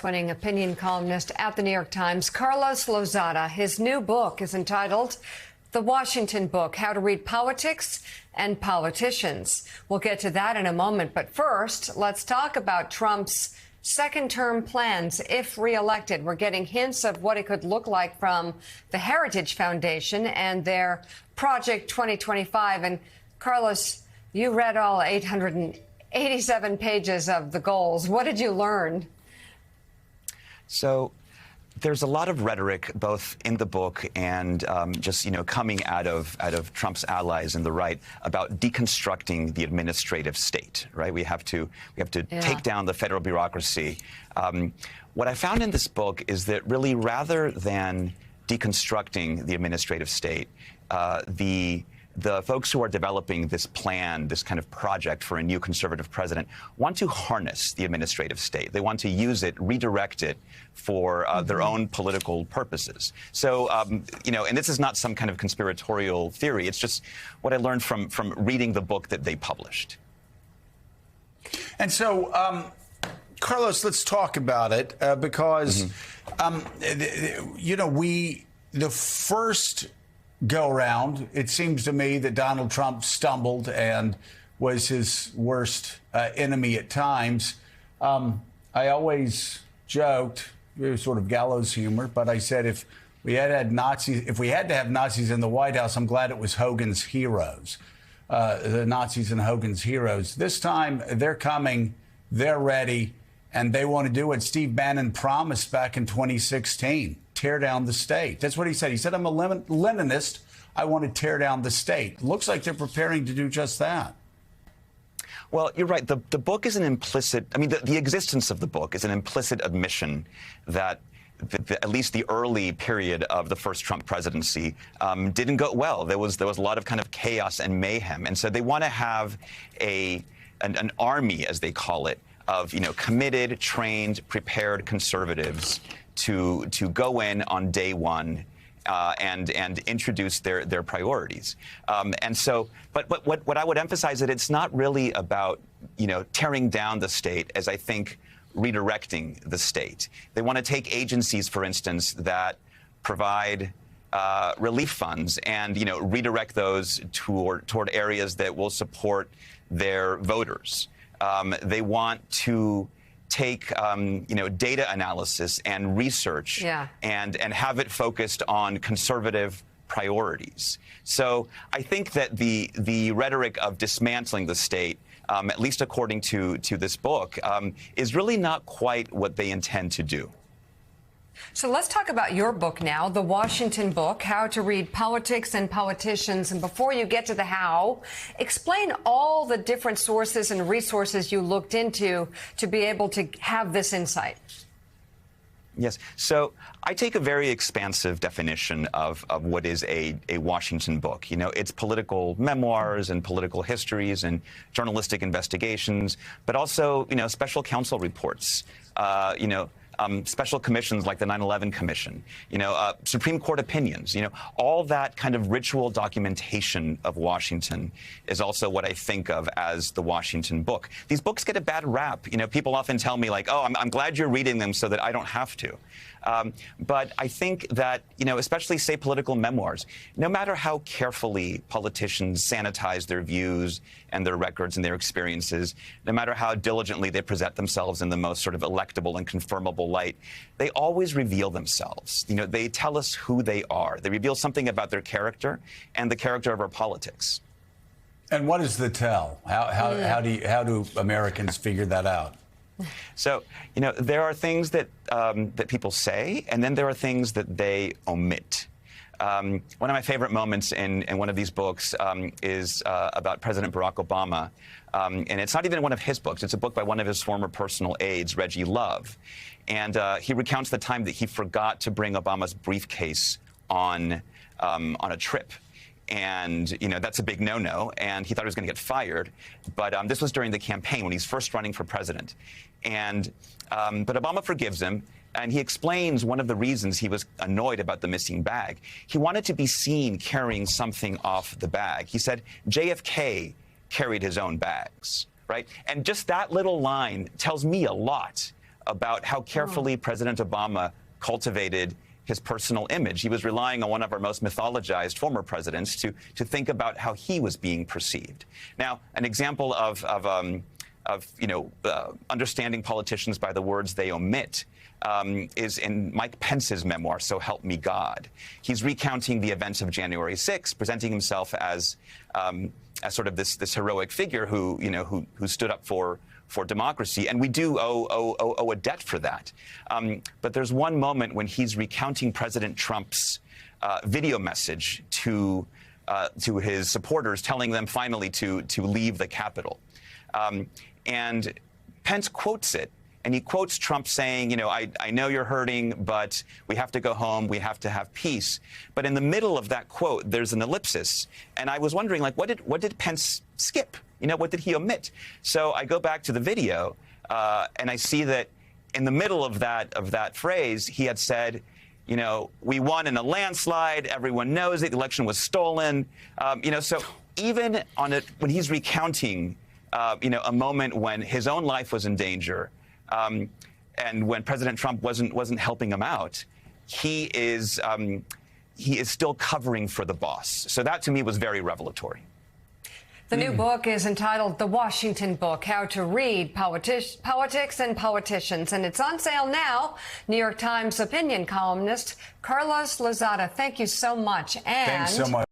Winning opinion columnist at the New York Times, Carlos Lozada. His new book is entitled The Washington Book, How to Read Politics and Politicians. We'll get to that in a moment. But first, let's talk about Trump's second-term plans if reelected. We're getting hints of what it could look like from the Heritage Foundation and their Project 2025. And Carlos, you read all 887 pages of the goals. What did you learn? So there's a lot of rhetoric, both in the book and just, coming out of Trump's allies in the right about deconstructing the administrative state, right? We have to take down the federal bureaucracy. What I found in this book is that really, rather than deconstructing the administrative state, the folks who are developing this plan, this kind of project for a new conservative president, want to harness the administrative state. They want to use it, redirect it for their own political purposes. So, and this is not some kind of conspiratorial theory. It's just what I learned from reading the book that they published. And so, Carlos, let's talk about it because, the first go around, it seems to me that Donald Trump stumbled and was his worst enemy at times. I always joked, it was sort of gallows humor, but I said if we had to have Nazis in the White House, I'm glad it was Hogan's Heroes, the Nazis and Hogan's Heroes. This time they're coming, they're ready, and they want to do what Steve Bannon promised back in 2016. Tear down the state. That's what he said. He said, I'm a Leninist. I want to tear down the state. Looks like they're preparing to do just that. Well, you're right. The book is an implicit, the existence of the book is an implicit admission that at least the early period of the first Trump presidency didn't go well. There was a lot of kind of chaos and mayhem. And so they want to have an army, as they call it, of, committed, trained, prepared conservatives to go in on day one and introduce their priorities. And so, but what I would emphasize that it's not really about, tearing down the state, as I think redirecting the state. They want to take agencies, for instance, that provide relief funds and, redirect those toward areas that will support their voters. They want to take, data analysis and research and have it focused on conservative priorities. So I think that the rhetoric of dismantling the state, at least according to this book, is really not quite what they intend to do. So let's talk about your book now, The Washington Book, How to Read Politics and Politicians. And before you get to the how, explain all the different sources and resources you looked into to be able to have this insight. Yes. So I take a very expansive definition of what is a Washington book. It's political memoirs and political histories and journalistic investigations, but also, special counsel reports, special commissions like the 9/11 Commission, Supreme Court opinions, all that kind of ritual documentation of Washington is also what I think of as the Washington book. These books get a bad rap. People often tell me like, oh, I'm glad you're reading them so that I don't have to. But I think that, especially, say, political memoirs, no matter how carefully politicians sanitize their views and their records and their experiences, no matter how diligently they present themselves in the most sort of electable and confirmable light, they always reveal themselves. They tell us who they are. They reveal something about their character and the character of our politics. And what is the tell? How do Americans figure that out? So, there are things that people say, and then there are things that they omit. One of my favorite moments in one of these books is about President Barack Obama. And it's not even one of his books. It's a book by one of his former personal aides, Reggie Love. And he recounts the time that he forgot to bring Obama's briefcase on a trip. And, that's a big no-no. And he thought he was going to get fired. But this was during the campaign when he's first running for president. And but Obama forgives him. And he explains one of the reasons he was annoyed about the missing bag. He wanted to be seen carrying something off the bag. He said JFK carried his own bags, right? And just that little line tells me a lot about how carefully President Obama cultivated his personal image. He was relying on one of our most mythologized former presidents to think about how he was being perceived. Now, an example of understanding politicians by the words they omit is in Mike Pence's memoir, So Help Me God. He's recounting the events of January 6th, presenting himself as sort of this heroic figure who stood up for democracy, and we do owe a debt for that. But there's one moment when he's recounting President Trump's video message to his supporters, telling them finally to leave the Capitol. And Pence quotes it, and he quotes Trump saying, I know you're hurting, but we have to go home. We have to have peace. But in the middle of that quote, there's an ellipsis. And I was wondering, what did Pence skip? What did he omit? So I go back to the video, and I see that in the middle of that phrase, he had said, we won in a landslide. Everyone knows it. The election was stolen. So even when he's recounting, a moment when his own life was in danger, and when President Trump wasn't helping him out, he is still covering for the boss. So that to me was very revelatory. The new book is entitled The Washington Book, How to Read Politics and Politicians, and it's on sale now. New York Times opinion columnist Carlos Lozada, thank you so much. And thanks so much.